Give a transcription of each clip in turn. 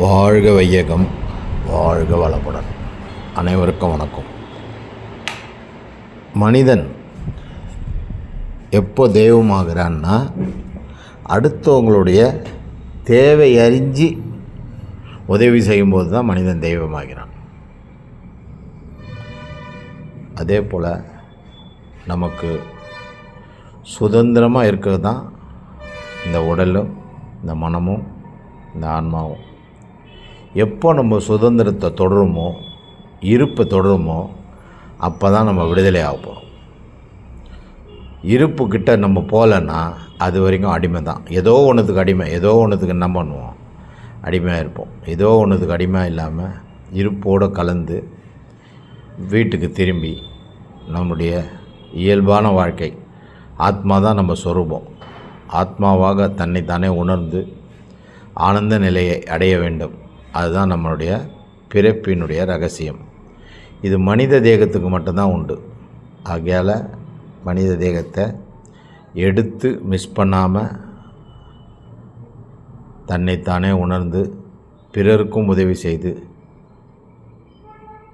வாழ்க வையகம், வாழ்க வளமுடன். அனைவருக்கும் வணக்கம். மனிதன் எப்போ தெய்வமாகிறான்னா, அடுத்தவங்களுடைய தேவை அறிஞ்சு உதவி செய்யும்போது தான் மனிதன் தெய்வமாகிறான். அதே போல் நமக்கு சுதந்திரமாக இருக்கிறது தான் இந்த உடலும், இந்த மனமும், இந்த ஆன்மாவும். எப்போ நம்ம சுதந்திரத்தை தொடருமோ, இருப்பை தொடருமோ, அப்போ தான் நம்ம விடுதலை ஆக போகிறோம். இருப்புக்கிட்ட நம்ம போகலன்னா அது வரைக்கும் அடிமை தான். ஏதோ ஒன்றுத்துக்கு அடிமை, ஏதோ ஒன்றுத்துக்கு என்ன பண்ணுவோம், அடிமையாக இருப்போம். ஏதோ ஒன்றுத்துக்கு அடிமையாக இல்லாமல் இருப்போடு கலந்து வீட்டுக்கு திரும்பி நம்முடைய இயல்பான வாழ்க்கை, ஆத்மா தான் நம்ம சொரூபம். ஆத்மாவாக தன்னைத்தானே உணர்ந்து ஆனந்த நிலையை அடைய வேண்டும். அதுதான் நம்மளுடைய பிறப்பினுடைய ரகசியம். இது மனித தேகத்துக்கு மட்டும்தான் உண்டு. ஆகையால் மனித தேகத்தை எடுத்து மிஸ் பண்ணாமல் தன்னைத்தானே உணர்ந்து பிறருக்கும் உதவி செய்து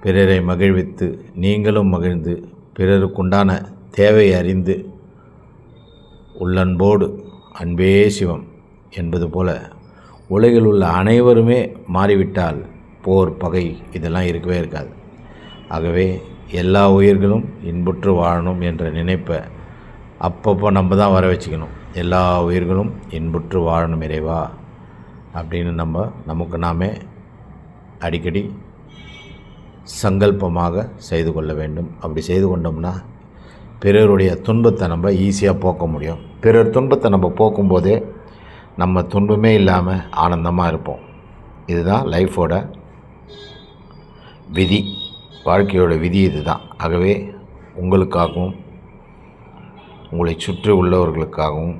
பிறரை மகிழ்வித்து நீங்களும் மகிழ்ந்து பிறருக்குண்டான தேவையை அறிந்து உள்ளன்போடு அன்பே சிவம் என்பது போல உலகில் உள்ள அனைவருமே மாறிவிட்டால் போர், பகை இதெல்லாம் இருக்கவே இருக்காது. ஆகவே எல்லா உயிர்களும் இன்புற்று வாழணும் என்ற நினைப்பை அப்பப்போ நம்ம தான் வர வச்சுக்கணும். எல்லா உயிர்களும் இன்புற்று வாழணும் இறைவா அப்படின்னு நமக்கு நாமே அடிக்கடி சங்கல்பமாக செய்து கொள்ள வேண்டும். அப்படி செய்து கொண்டோம்னா பிறருடைய துன்பத்தை நம்ம ஈஸியாக போக்க முடியும். பிறர் துன்பத்தை நம்ம போக்கும்போதே நம்ம துன்பமே இல்லாமல் ஆனந்தமாக இருப்போம். இதுதான் லைஃபோட விதி, வாழ்க்கையோட விதி இதுதான். ஆகவே உங்களுக்காகவும் உங்களை சுற்றி உள்ளவர்களுக்காகவும்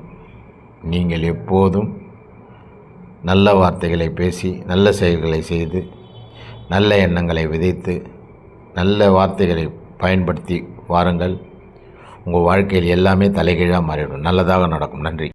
நீங்கள் எப்போதும் நல்ல வார்த்தைகளை பேசி, நல்ல செயல்களை செய்து, நல்ல எண்ணங்களை விதைத்து, நல்ல வார்த்தைகளை பயன்படுத்தி வாருங்கள். உங்கள் வாழ்க்கையில் எல்லாமே தலைகீழாக மாறிவிடும். நல்லதாக நடக்கும். நன்றி.